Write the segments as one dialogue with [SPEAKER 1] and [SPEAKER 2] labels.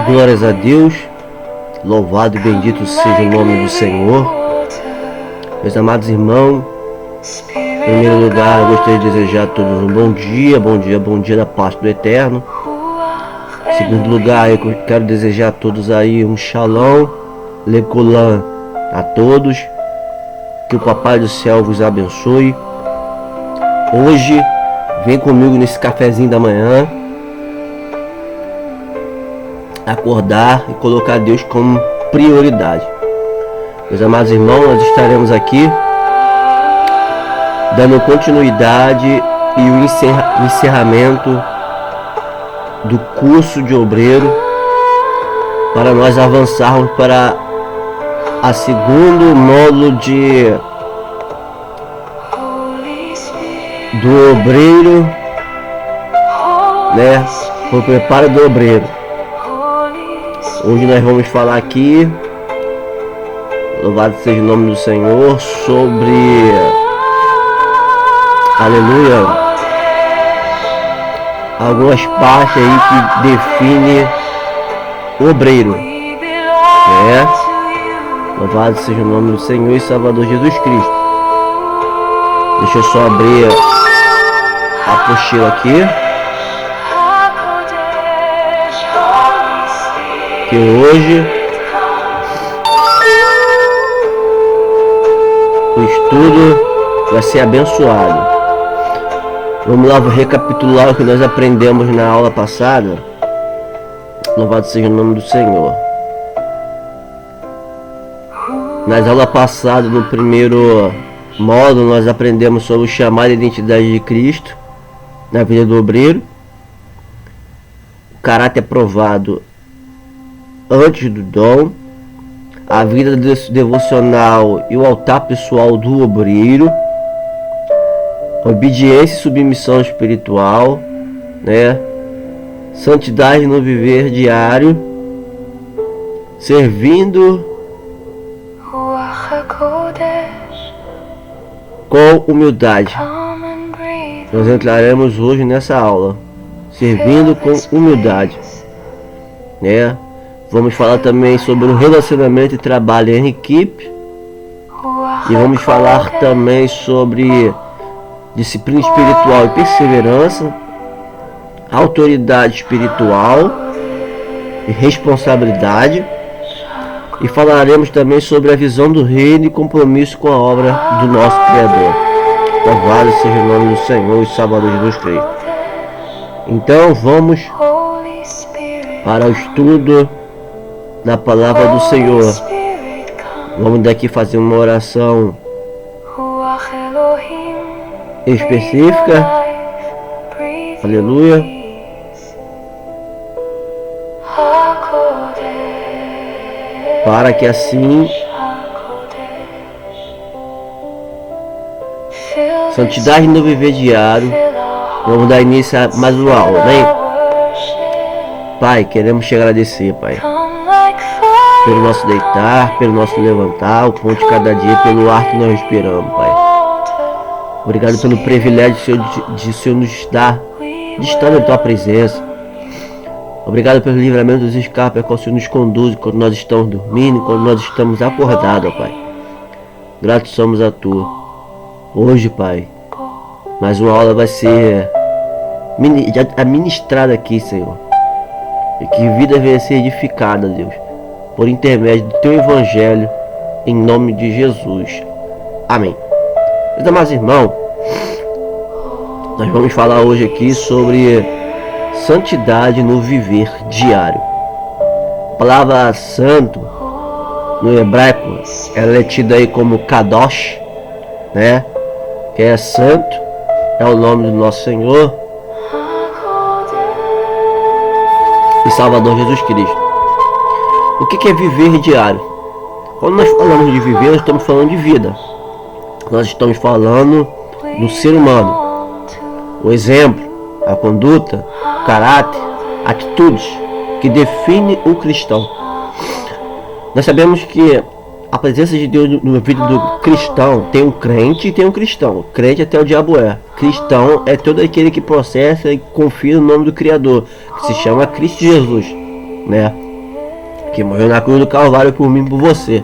[SPEAKER 1] Glórias a Deus, louvado e bendito seja o nome do Senhor. Meus amados irmãos, em primeiro lugar eu gostaria de desejar a todos um bom dia da paz do Eterno. Em segundo lugar, eu quero desejar a todos aí um shalom, lecolam a todos, que o Papai do Céu vos abençoe. Hoje, vem comigo nesse cafezinho da manhã, acordar e colocar Deus como prioridade. Meus amados irmãos, nós estaremos aqui dando continuidade e o encerramento do curso de obreiro, para nós avançarmos para a segundo módulo do obreiro, né? O preparo do obreiro. Hoje nós vamos falar aqui, louvado seja o nome do Senhor, sobre, aleluia, algumas partes aí que define o obreiro, né? Louvado seja o nome do Senhor e Salvador Jesus Cristo. Deixa eu só abrir a apostila aqui, que hoje o estudo vai ser abençoado. Vamos lá, vou recapitular o que nós aprendemos na aula passada. Louvado seja o nome do Senhor. Nas aulas passadas, no primeiro módulo, nós aprendemos sobre o chamado e identidade de Cristo na vida do obreiro, o caráter provado antes do dom, a vida devocional e o altar pessoal do obreiro, obediência e submissão espiritual, né? Santidade no viver diário, servindo com humildade. Nós entraremos hoje nessa aula, servindo com humildade, né? Vamos falar também sobre o relacionamento e trabalho em equipe. E vamos falar também sobre disciplina espiritual e perseverança, autoridade espiritual e responsabilidade. E falaremos também sobre a visão do reino e compromisso com a obra do nosso Criador. Louvado seja o nome do Senhor e Salvador Jesus Cristo. Então vamos para o estudo da palavra do Senhor. Vamos daqui fazer uma oração específica. Aleluia. Para que assim santidade no viver diário. Vamos dar início a mais uma aula, né? Pai, queremos te agradecer, Pai, pelo nosso deitar, pelo nosso levantar, o pão de cada dia, pelo ar que nós respiramos, Pai. Obrigado pelo privilégio de o Senhor nos dar, de estar na tua presença. Obrigado pelo livramento dos escapes, a qual o Senhor nos conduz quando nós estamos dormindo, quando nós estamos acordados, Pai. Gratos somos a Tu. Hoje, Pai, mais uma aula vai ser ministrada aqui, Senhor. E que vida venha ser edificada, Deus, por intermédio do Teu Evangelho, em nome de Jesus. Amém. Meus amados irmãos, nós vamos falar hoje aqui sobre santidade no viver diário. A palavra santo no hebraico ela é tida aí como kadosh, né? Que é santo, é o nome do nosso Senhor e Salvador Jesus Cristo. O que é viver diário? Quando nós falamos de viver, nós estamos falando de vida. Nós estamos falando do ser humano. O exemplo, a conduta, o caráter, atitudes que define um cristão. Nós sabemos que a presença de Deus na vida do cristão tem um crente e tem um cristão. O crente até o diabo é. Cristão é todo aquele que processa e confia no nome do Criador, que se chama Cristo Jesus. né? Que morreu na cruz do Calvário por mim e por você.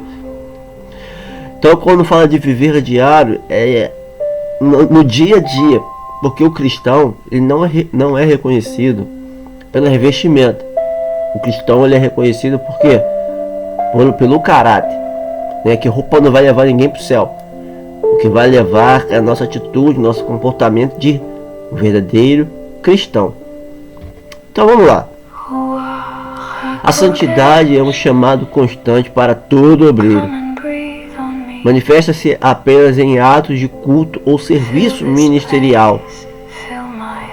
[SPEAKER 1] Então, quando fala de viver diário, no dia a dia, porque o cristão ele não é reconhecido pelo revestimento. O cristão ele é reconhecido por quê? Pelo caráter, né? Que roupa não vai levar ninguém para o céu. O que vai levar é a nossa atitude, nosso comportamento de verdadeiro cristão. Então vamos lá. A santidade é um chamado constante para todo obreiro. Manifesta-se apenas em atos de culto ou serviço ministerial,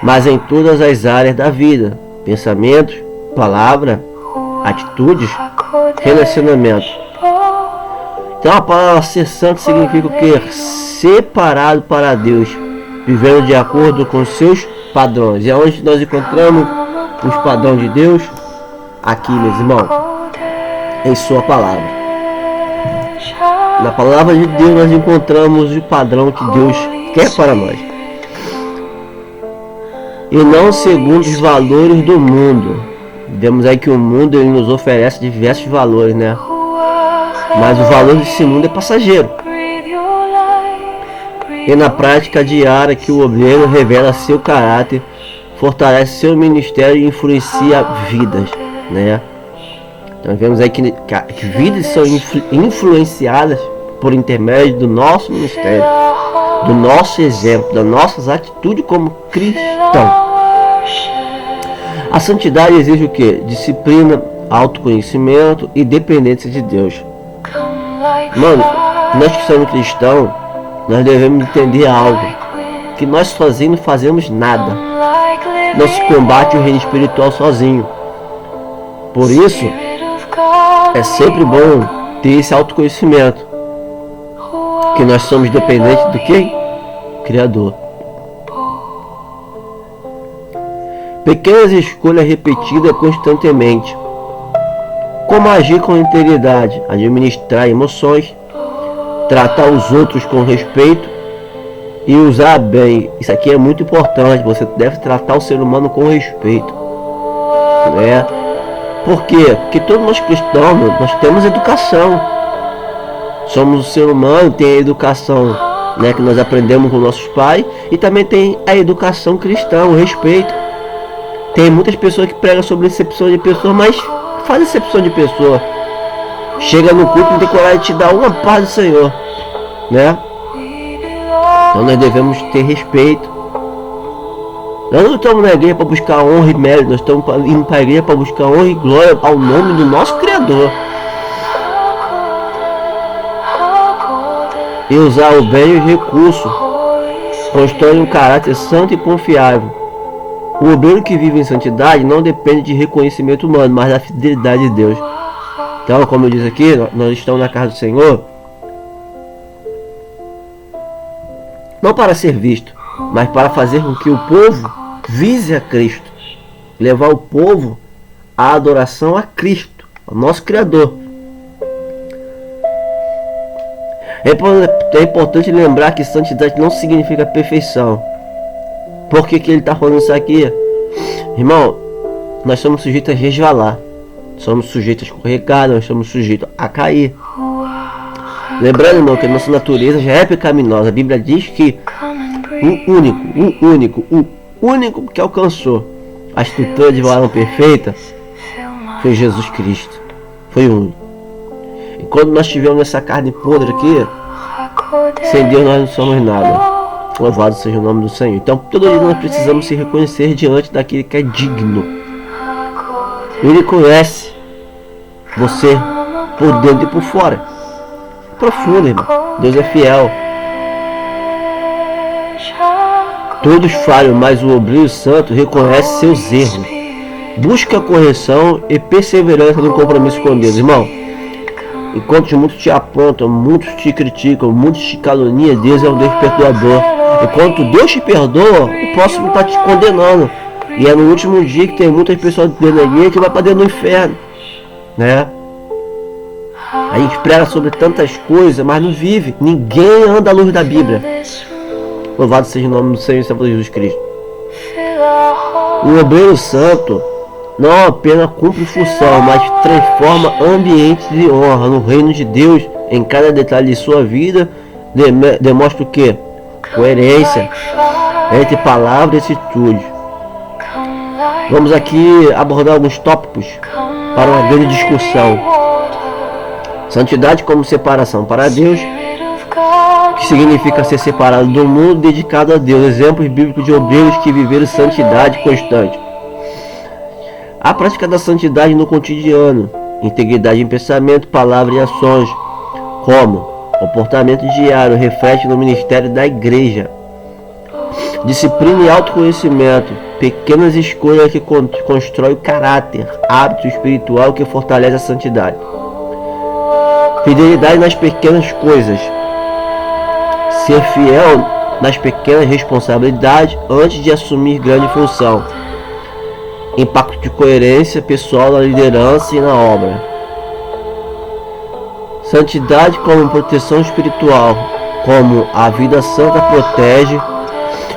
[SPEAKER 1] mas em todas as áreas da vida: pensamentos, palavra, atitudes, relacionamento. Então a palavra ser santo significa o quê? Separado para Deus, vivendo de acordo com seus padrões. E aonde nós encontramos os padrões de Deus? Aqui, meus irmãos, em sua palavra. Na palavra de Deus nós encontramos o padrão que Deus quer para nós. E não segundo os valores do mundo. Vemos aí que o mundo ele nos oferece diversos valores, né? Mas o valor desse mundo é passageiro. E na prática diária que o obreiro revela seu caráter, fortalece seu ministério e influencia vidas, né? Então vemos aí que vidas são influenciadas por intermédio do nosso ministério, do nosso exemplo, das nossas atitudes como cristão. A santidade exige o quê? Disciplina, autoconhecimento e dependência de Deus. Mano, nós que somos cristãos, nós devemos entender algo, que nós sozinhos não fazemos nada. Não se combate o reino espiritual sozinho. Por isso, é sempre bom ter esse autoconhecimento, que nós somos dependentes do quê? Criador. Pequenas escolhas repetidas constantemente. Como agir com integridade, administrar emoções, tratar os outros com respeito e usar bem. Isso aqui é muito importante. Você deve tratar o ser humano com respeito, né? Por quê? Porque todos nós cristãos, nós temos educação. Somos um ser humano, tem a educação, né, que nós aprendemos com nossos pais, e também tem a educação cristã, o respeito. Tem muitas pessoas que pregam sobre excepção de pessoa, mas faz excepção de pessoa. Chega no culto e não tem coragem de te dar uma paz do Senhor, né? Então nós devemos ter respeito. Nós não estamos na igreja para buscar honra e mérito, nós estamos indo para a igreja para buscar honra e glória ao nome do nosso Criador. E usar o bem e os recursos, constrói um caráter santo e confiável. O obreiro que vive em santidade não depende de reconhecimento humano, mas da fidelidade de Deus. Então, como eu disse aqui, nós estamos na casa do Senhor, não para ser visto, mas para fazer com que o povo vise a Cristo, levar o povo à adoração a Cristo, ao nosso Criador. É importante lembrar que santidade não significa perfeição. Por que ele está falando isso aqui? Irmão, nós somos sujeitos a resvalar, somos sujeitos a escorregar, nós somos sujeitos a cair. Lembrando, irmão, que a nossa natureza já é pecaminosa. A Bíblia diz que o único que alcançou a estrutura de varão perfeita foi Jesus Cristo. Foi o único. E quando nós estivermos nessa carne podre aqui, sem Deus nós não somos nada. Louvado seja o nome do Senhor. Então, todo dia nós precisamos se reconhecer diante daquele que é digno. Ele conhece você por dentro e por fora. Profundo, irmão. Deus é fiel. Todos falham, mas o obreiro santo reconhece seus erros. Busca correção e perseverança no compromisso com Deus, irmão. Enquanto muitos te apontam, muitos te criticam, muitos te caluniam, Deus é um Deus perdoador. Enquanto Deus te perdoa, o próximo está te condenando. E é no último dia que tem muitas pessoas dentro da igreja que vai para dentro do inferno, né? A gente prega sobre tantas coisas, mas não vive. Ninguém anda à luz da Bíblia. Louvado seja o nome do Senhor e Salvador Jesus Cristo. O obreiro santo não apenas cumpre função, mas transforma ambientes de honra no reino de Deus em cada detalhe de sua vida. Demonstra o que? Coerência entre palavra e atitude. Vamos aqui abordar alguns tópicos para uma grande discussão. Santidade como separação para Deus, que significa ser separado do mundo, dedicado a Deus. Exemplos bíblicos de obreiros que viveram santidade constante. A prática da santidade no cotidiano, integridade em pensamento, palavra e ações, como comportamento diário, reflete no ministério da igreja. Disciplina e autoconhecimento, pequenas escolhas que constroem o caráter, hábito espiritual que fortalece a santidade. Fidelidade nas pequenas coisas, ser fiel nas pequenas responsabilidades antes de assumir grande função. Impacto de coerência pessoal na liderança e na obra. Santidade como proteção espiritual, como a vida santa protege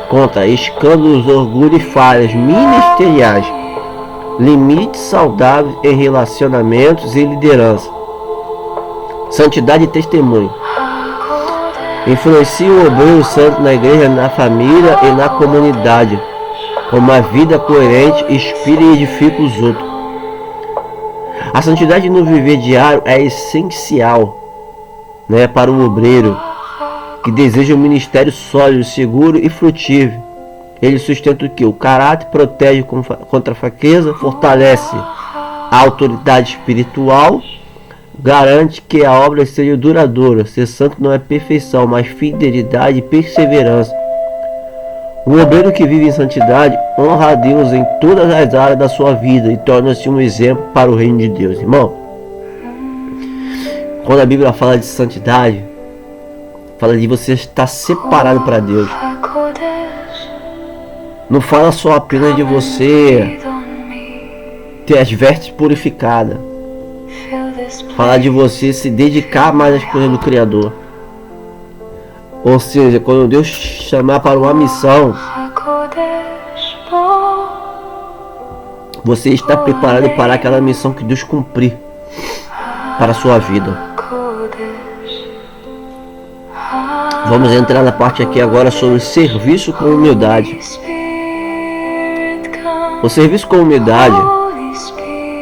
[SPEAKER 1] contra escândalos, orgulho e falhas ministeriais. Limites saudáveis em relacionamentos e liderança. Santidade e testemunho. Influencia o obreiro santo na igreja, na família e na comunidade. Com uma vida coerente, inspira e edifica os outros. A santidade no viver diário é essencial, para o obreiro que deseja um ministério sólido, seguro e frutífero. Ele sustenta o que? O caráter, protege contra a fraqueza, fortalece a autoridade espiritual, garante que a obra seja duradoura. Ser santo não é perfeição, mas fidelidade e perseverança. O obreiro que vive em santidade honra a Deus em todas as áreas da sua vida e torna-se um exemplo para o reino de Deus. Irmão, quando a Bíblia fala de santidade, fala de você estar separado para Deus. Não fala só apenas de você ter as vestes purificadas. Fala de você se dedicar mais às coisas do Criador. Ou seja, quando Deus chamar para uma missão, você está preparado para aquela missão que Deus cumprir para a sua vida. Vamos entrar na parte aqui agora sobre serviço com humildade. O serviço com humildade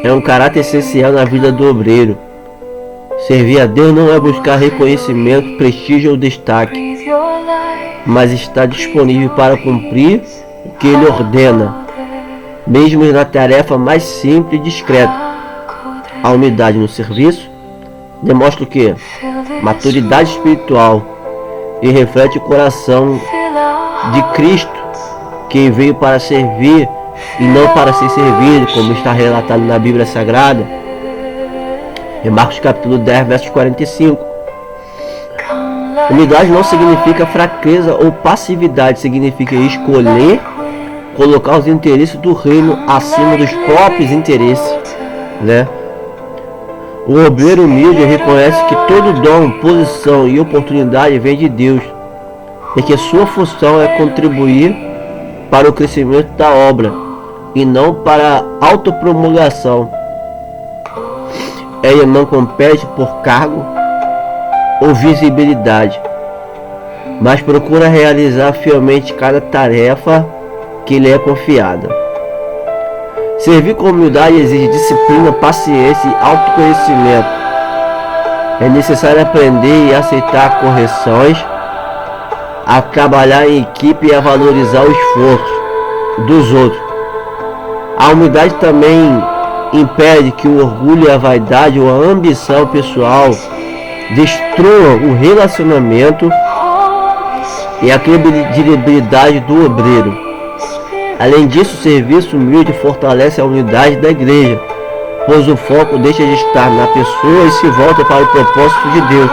[SPEAKER 1] é um caráter essencial na vida do obreiro. Servir a Deus não é buscar reconhecimento, prestígio ou destaque, mas está disponível para cumprir o que Ele ordena, mesmo na tarefa mais simples e discreta. A humildade no serviço demonstra o que? Maturidade espiritual e reflete o coração de Cristo, que veio para servir e não para ser servido, como está relatado na Bíblia Sagrada. Em Marcos capítulo 10, versos 45. Humildade não significa fraqueza ou passividade, significa escolher colocar os interesses do reino acima dos próprios interesses, O obreiro humilde reconhece que todo dom, posição e oportunidade vem de Deus e que sua função é contribuir para o crescimento da obra e não para a autopromulgação. Ele não compete por cargo ou visibilidade, mas procura realizar fielmente cada tarefa que lhe é confiada. Servir com humildade exige disciplina, paciência e autoconhecimento. É necessário aprender e aceitar correções, a trabalhar em equipe e a valorizar o esforço dos outros. A humildade também impede que o orgulho, a vaidade ou a ambição pessoal destruam o relacionamento e a credibilidade do obreiro. Além disso, o serviço humilde fortalece a unidade da igreja, pois o foco deixa de estar na pessoa e se volta para o propósito de Deus.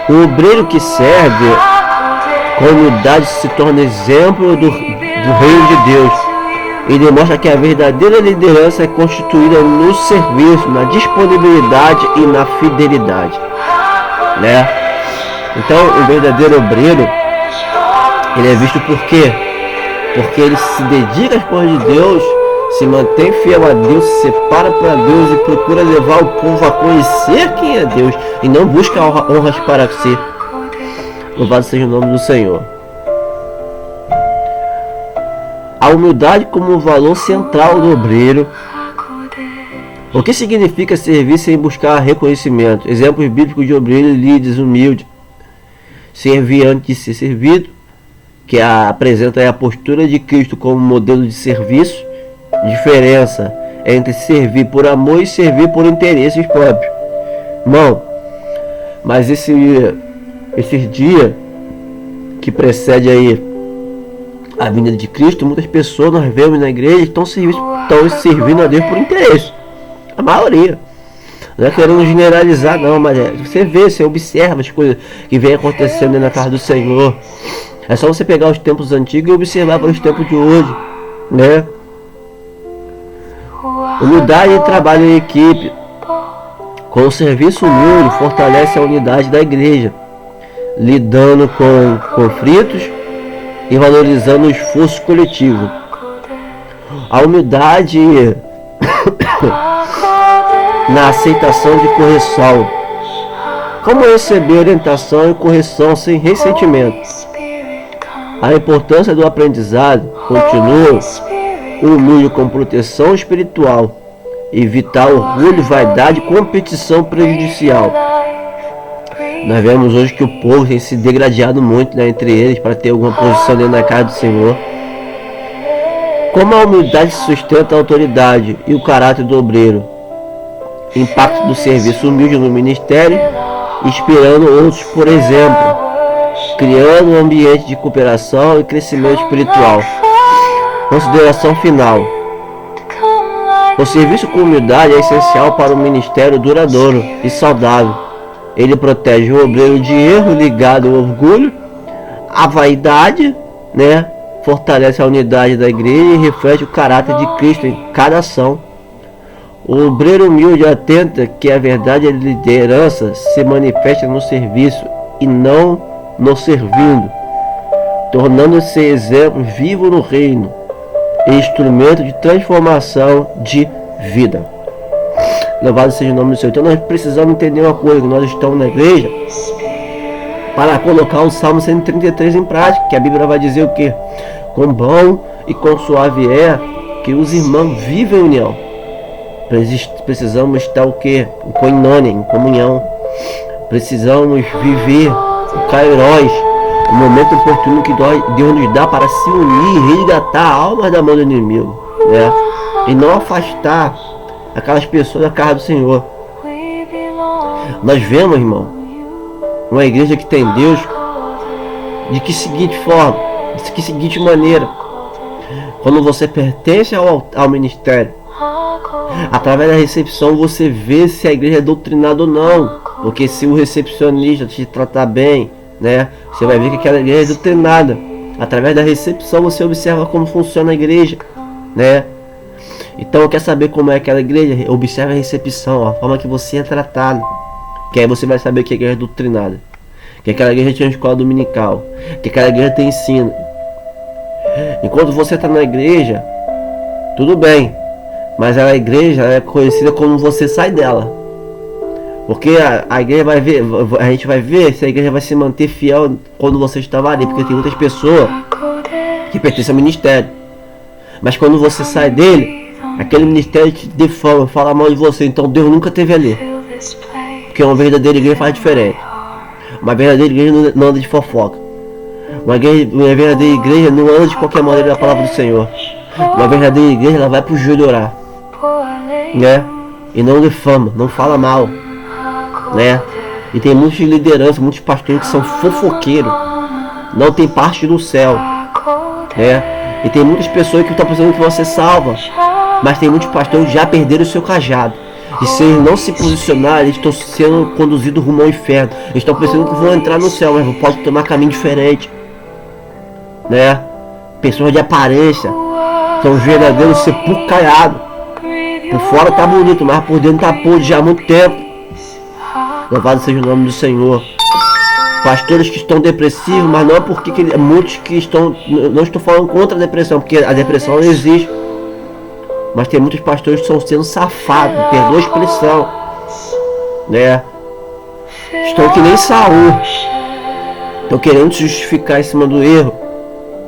[SPEAKER 1] O obreiro que serve com humildade se torna exemplo do reino de Deus e demonstra que a verdadeira liderança é constituída no serviço, na disponibilidade e na fidelidade, Então, o verdadeiro obreiro, ele é visto por quê? Porque ele se dedica às coisas de Deus, se mantém fiel a Deus, se separa para Deus e procura levar o povo a conhecer quem é Deus e não busca honras para si. Louvado seja o nome do Senhor. A humildade como um valor central do obreiro. O que significa servir sem buscar reconhecimento? Exemplos bíblicos de obreiros líderes humildes. Servir antes de ser servido, que apresenta a postura de Cristo como modelo de serviço. Diferença entre servir por amor e servir por interesses próprios. Irmão, mas esses dias que precede aí a vinda de Cristo, muitas pessoas nós vemos na igreja estão servindo a Deus por interesse. A maioria. Não é querendo generalizar não, mas você vê, você observa as coisas que vem acontecendo na casa do Senhor. É só você pegar os tempos antigos e observar para os tempos de hoje, né? Humildade e trabalho em equipe. Com o serviço humilde fortalece a unidade da igreja, lidando com conflitos e valorizando o esforço coletivo. A humildade na aceitação de correção. Como receber orientação e correção sem ressentimento? A importância do aprendizado continua. Humilde com proteção espiritual. Evitar orgulho, vaidade e competição prejudicial. Nós vemos hoje que o povo tem se degradado muito, né, entre eles para ter alguma posição dentro da casa do Senhor. Como a humildade sustenta a autoridade e o caráter do obreiro. Impacto do serviço humilde no ministério, inspirando outros, por exemplo, criando um ambiente de cooperação e crescimento espiritual. Consideração final. O serviço com humildade é essencial para um ministério duradouro e saudável. Ele protege o obreiro de erro ligado ao orgulho, à vaidade, né? Fortalece a unidade da igreja e reflete o caráter de Cristo em cada ação. O obreiro humilde atenta que a verdadeira liderança se manifesta no serviço e não no servindo, tornando-se exemplo vivo no reino e instrumento de transformação de vida. Louvado seja o nome do Senhor. Então nós precisamos entender uma coisa, que nós estamos na igreja para colocar o Salmo 133 em prática, que a Bíblia vai dizer o que? Com bom e com suave é que os irmãos vivem em união. Precisamos estar o que? Em koinonia, em comunhão. Precisamos viver o kairos, o momento oportuno que Deus nos dá para se unir e resgatar a alma da mão do inimigo, né? E não afastar aquelas pessoas da casa do Senhor. Nós vemos, irmão, uma igreja que tem Deus de que seguinte forma, de que seguinte maneira. Quando você pertence ao ministério, através da recepção você vê se a igreja é doutrinada ou não. Porque se o recepcionista te tratar bem, né, você vai ver que aquela igreja é doutrinada. Através da recepção você observa como funciona a igreja, né? Então quer saber como é aquela igreja? Observe a recepção, a forma que você é tratado. Que aí você vai saber que a igreja é doutrinada. Que aquela igreja tem uma escola dominical. Que aquela igreja tem ensino. Enquanto você está na igreja, tudo bem. Mas a igreja é conhecida como você sai dela. Porque a igreja vai ver, a gente vai ver se a igreja vai se manter fiel quando você estava ali. Porque tem muitas pessoas que pertencem ao ministério. Mas quando você sai dele, aquele ministério te difama, fala mal de você. Então Deus nunca esteve ali. Porque uma verdadeira igreja faz diferente. Uma verdadeira igreja não anda de fofoca. Uma verdadeira igreja não anda de qualquer maneira da palavra do Senhor. Uma verdadeira igreja, ela vai pro joelho orar, né? E não difama, não fala mal, né? E tem muitos lideranças, muitos pastores que são fofoqueiros, não tem parte do céu, né? E tem muitas pessoas que estão pensando que vão ser salvas, mas tem muitos pastores que já perderam o seu cajado. E se eles não se posicionarem, eles estão sendo conduzidos rumo ao inferno. Eles estão pensando que vão entrar no céu, mas podem tomar caminho diferente, né? Pessoas de aparência são verdadeiros sepulcros caiados. Por fora tá bonito, mas por dentro tá podre já há muito tempo. Louvado seja o nome do Senhor. Pastores que estão depressivos, mas não é porque muitos que estão... Não estou falando contra a depressão, porque a depressão não existe. Mas tem muitos pastores que estão sendo safados, perdoa a expressão, né? Estão que nem Saul, estão querendo se justificar em cima do erro,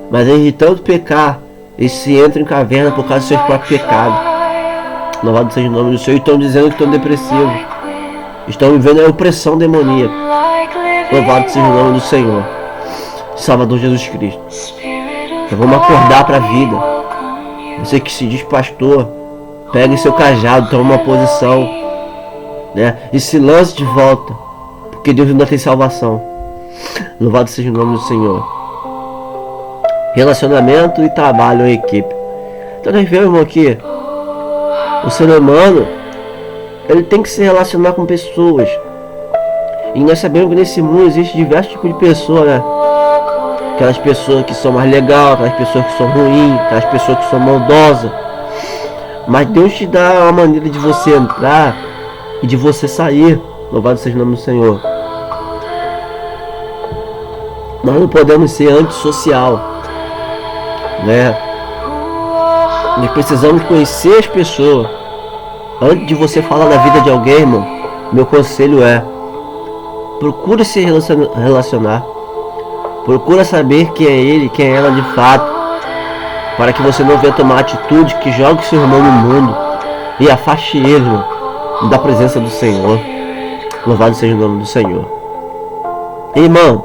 [SPEAKER 1] mas eles de tanto pecar, eles se entram em caverna por causa dos seus próprios pecados. Louvado seja o nome do Senhor. E estão dizendo que estão depressivos, estão vivendo a opressão demoníaca. Louvado seja o nome do Senhor, Salvador Jesus Cristo. Então vamos acordar para a vida. Você que se diz pastor, pegue seu cajado, tome uma posição, né? E se lance de volta, porque Deus ainda tem salvação. Louvado seja o nome do Senhor. Relacionamento e trabalho em equipe. Então nós vemos aqui, o ser humano, ele tem que se relacionar com pessoas. E nós sabemos que nesse mundo existe diversos tipos de pessoas, né? Aquelas pessoas que são mais legais, aquelas pessoas que são ruins, aquelas pessoas que são maldosas. Mas Deus te dá uma maneira de você entrar e de você sair. Louvado seja o nome do Senhor. Nós não podemos ser antissocial, né? Nós precisamos conhecer as pessoas. Antes de você falar da vida de alguém, irmão, meu conselho é: procure se relacionar. Procura saber quem é ele, quem é ela de fato, para que você não venha tomar atitude que jogue seu irmão no mundo e afaste ele, irmão, da presença do Senhor. Louvado seja o nome do Senhor. Irmão,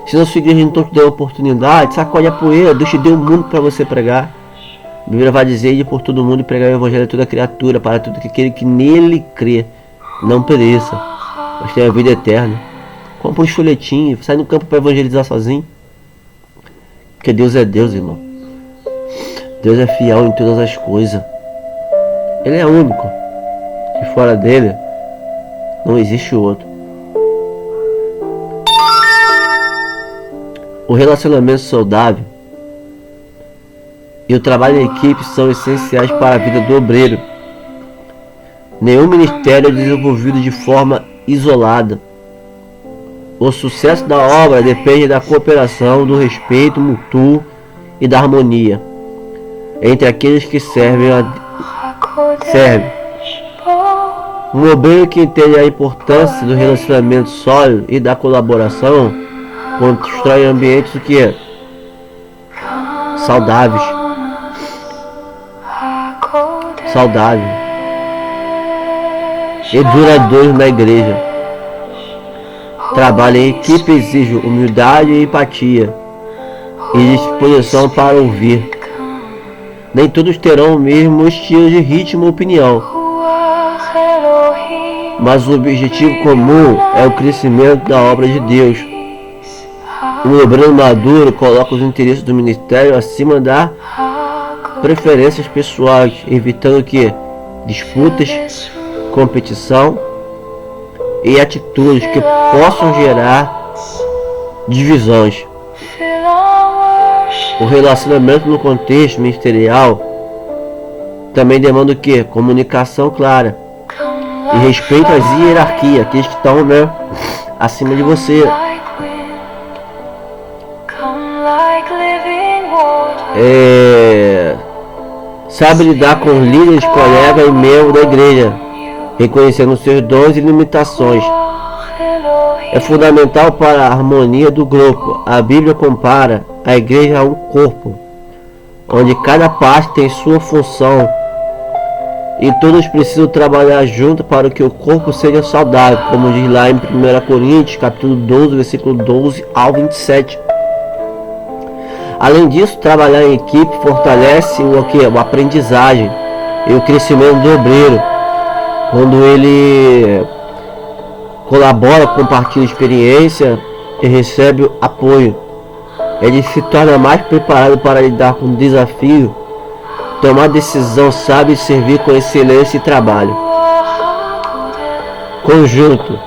[SPEAKER 1] se na sua igreja não te deu oportunidade, sacode a poeira. Deus te deu o mundo para você pregar. A Bíblia vai dizer: ir por todo mundo e pregar o evangelho a toda criatura, para todo aquele que nele crê não pereça, mas tenha a vida eterna. Compra um folhetinho, sai no campo para evangelizar sozinho. Porque Deus é Deus, irmão. Deus é fiel em todas as coisas. Ele é único. E fora dele não existe outro. O relacionamento saudável e o trabalho em equipe são essenciais para a vida do obreiro. Nenhum ministério é desenvolvido de forma isolada. O sucesso da obra depende da cooperação, do respeito mútuo e da harmonia entre aqueles que servem. Um obreiro que entende a importância do relacionamento sólido e da colaboração constrói ambientes o que é? Saudáveis e duradouros na igreja. Trabalho em equipe exige humildade e empatia e disposição para ouvir. Nem todos terão o mesmo estilo de ritmo ou opinião, mas o objetivo comum é o crescimento da obra de Deus. O obreiro maduro coloca os interesses do ministério acima das preferências pessoais, evitando que disputas, competição e atitudes que possam gerar divisões. O relacionamento no contexto ministerial também demanda o que? Comunicação clara e respeito às hierarquias, aqueles que estão, né, acima de você. Sabe lidar com líderes, colegas e membros da igreja, reconhecendo seus dons e limitações. É fundamental para a harmonia do grupo. A Bíblia compara a igreja a um corpo, onde cada parte tem sua função e todos precisam trabalhar junto para que o corpo seja saudável, como diz lá em 1 Coríntios, capítulo 12, versículo 12 ao 27. Além disso, trabalhar em equipe fortalece a aprendizagem e o crescimento do obreiro. Quando ele colabora, compartilha experiência e recebe apoio, ele se torna mais preparado para lidar com o desafio, tomar decisão sábia e servir com excelência e trabalho. Conjunto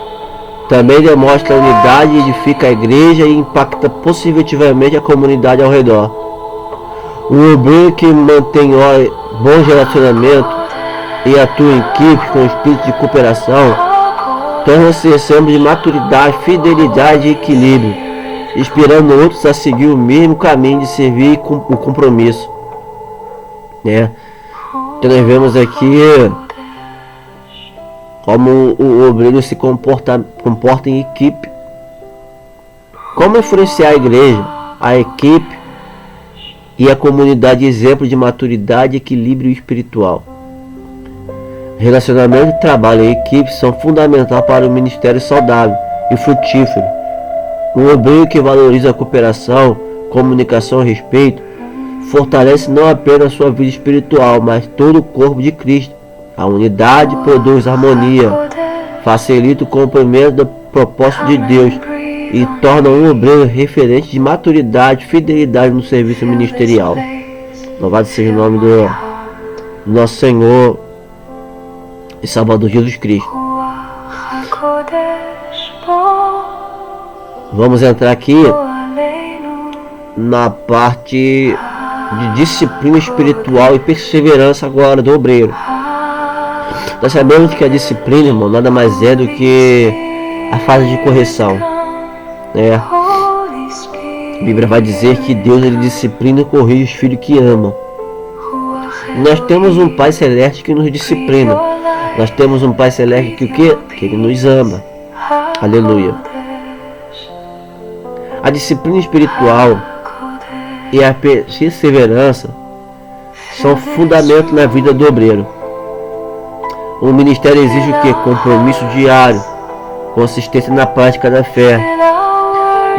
[SPEAKER 1] também demonstra unidade, edifica a igreja e impacta positivamente a comunidade ao redor. O obreiro que mantém bons relacionamentos e atua em equipe com espírito de cooperação torna-se exemplo de maturidade, fidelidade e equilíbrio, inspirando outros a seguir o mesmo caminho de servir com o compromisso, né? Então nós vemos aqui como o obreiro se comporta em equipe. Como influenciar a igreja, a equipe e a comunidade, exemplo de maturidade e equilíbrio espiritual. Relacionamento, trabalho e equipe são fundamentais para o ministério saudável e frutífero. Um obreiro que valoriza a cooperação, comunicação e respeito fortalece não apenas sua vida espiritual, mas todo o corpo de Cristo. A unidade produz harmonia, facilita o cumprimento do propósito de Deus e torna um obreiro referente de maturidade e fidelidade no serviço ministerial. Louvado seja o nome do nosso Senhor e Salvador Jesus Cristo. Vamos entrar aqui na parte de disciplina espiritual e perseverança agora do obreiro. Nós sabemos que a disciplina, irmão, nada mais é do que a fase de correção, né? A Bíblia vai dizer que Deus, ele disciplina e corrige os filhos que amam. Nós temos um Pai Celeste que nos disciplina. Nós temos um Pai Celeste que o quê? Que ele nos ama. Aleluia. A disciplina espiritual e a perseverança são fundamentos na vida do obreiro. O ministério exige o quê? Compromisso diário, consistência na prática da fé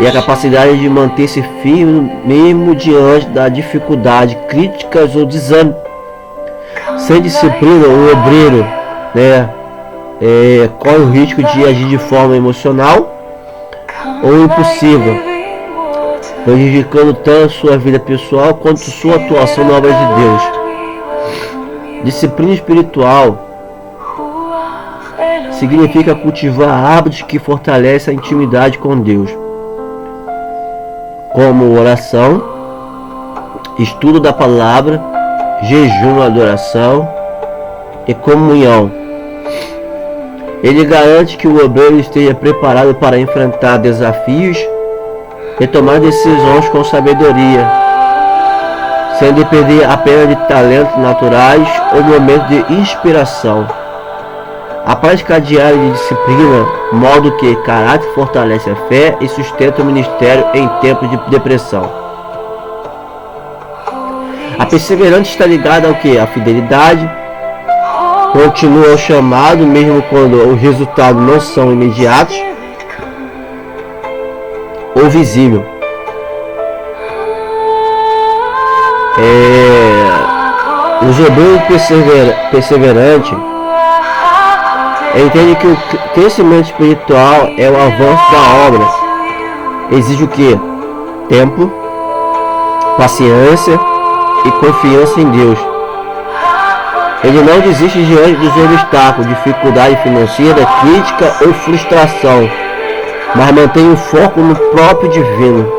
[SPEAKER 1] e a capacidade de manter-se firme mesmo diante da dificuldade, críticas ou desânimo. Sem disciplina, o obreiro, corre o risco de agir de forma emocional ou impulsiva, prejudicando tanto sua vida pessoal quanto sua atuação na obra de Deus. Disciplina espiritual significa cultivar hábitos que fortalecem a intimidade com Deus, como oração, estudo da palavra, jejum, adoração e comunhão. Ele garante que o obreiro esteja preparado para enfrentar desafios e tomar decisões com sabedoria, sem depender apenas de talentos naturais ou momentos de inspiração. A prática diária de disciplina, modo que caráter fortalece a fé e sustenta o ministério em tempos de depressão. A perseverança está ligada ao que? A fidelidade. Continua ao chamado, mesmo quando os resultados não são imediatos ou visíveis. Os obreiros perseverantes entende que o crescimento espiritual é o avanço da obra. Exige o que? Tempo, paciência e confiança em Deus. Ele não desiste diante dos obstáculos, dificuldade financeira, crítica ou frustração, mas mantém o foco no próprio divino.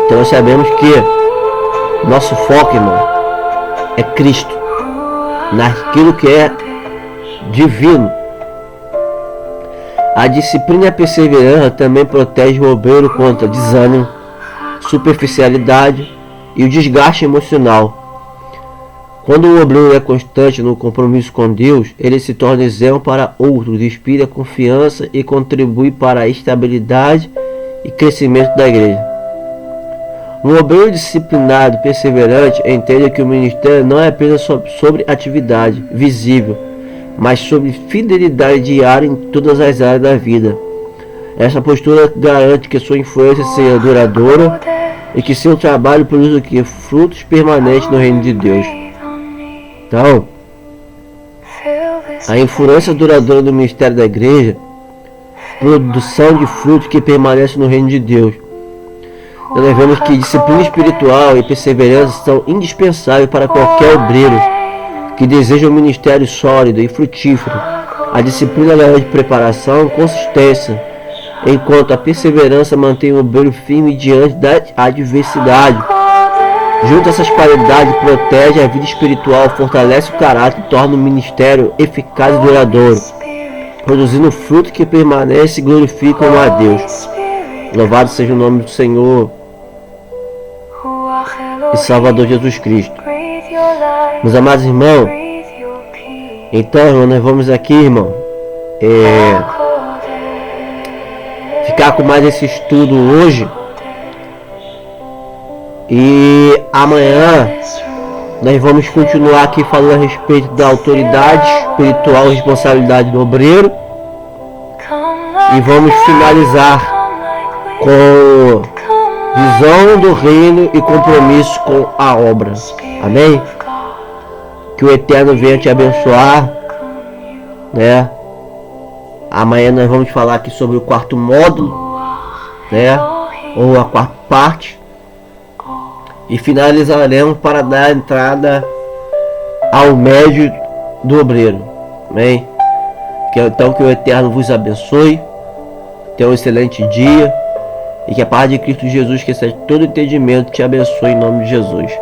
[SPEAKER 1] Então nós sabemos que nosso foco, irmão, é Cristo, naquilo que é divino. A disciplina e a perseverança também protege o obreiro contra desânimo, superficialidade e o desgaste emocional. Quando o obreiro é constante no compromisso com Deus, ele se torna exemplo para outros, inspira confiança e contribui para a estabilidade e crescimento da igreja. Um obreiro disciplinado e perseverante entende que o ministério não é apenas sobre atividade visível, mas sobre fidelidade diária em todas as áreas da vida. Essa postura garante que sua influência seja duradoura e que seu trabalho produza frutos permanentes no reino de Deus. Então, a influência duradoura do ministério da igreja, produção de frutos que permanecem no reino de Deus. Nós vemos que disciplina espiritual e perseverança são indispensáveis para qualquer obreiro que deseja um ministério sólido e frutífero. A disciplina garante preparação e consistência, enquanto a perseverança mantém o obreiro firme diante da adversidade. Junto a essas qualidades, protege a vida espiritual, fortalece o caráter e torna o ministério eficaz e duradouro, produzindo frutos que permanecem e glorificam a Deus. Louvado seja o nome do Senhor e Salvador Jesus Cristo. Meus amados irmãos, então, irmão, nós vamos aqui, irmão, ficar com mais esse estudo hoje. E amanhã nós vamos continuar aqui falando a respeito da autoridade espiritual e responsabilidade do obreiro. E vamos finalizar com visão do reino e compromisso com a obra. Amém? Que o Eterno venha te abençoar, né? Amanhã nós vamos falar aqui sobre o quarto módulo, né? Ou a quarta parte. E finalizaremos para dar entrada ao médio do obreiro. Amém? Então que o Eterno vos abençoe. Tenha um excelente dia. E que a paz de Cristo Jesus, que excede todo entendimento, te abençoe em nome de Jesus.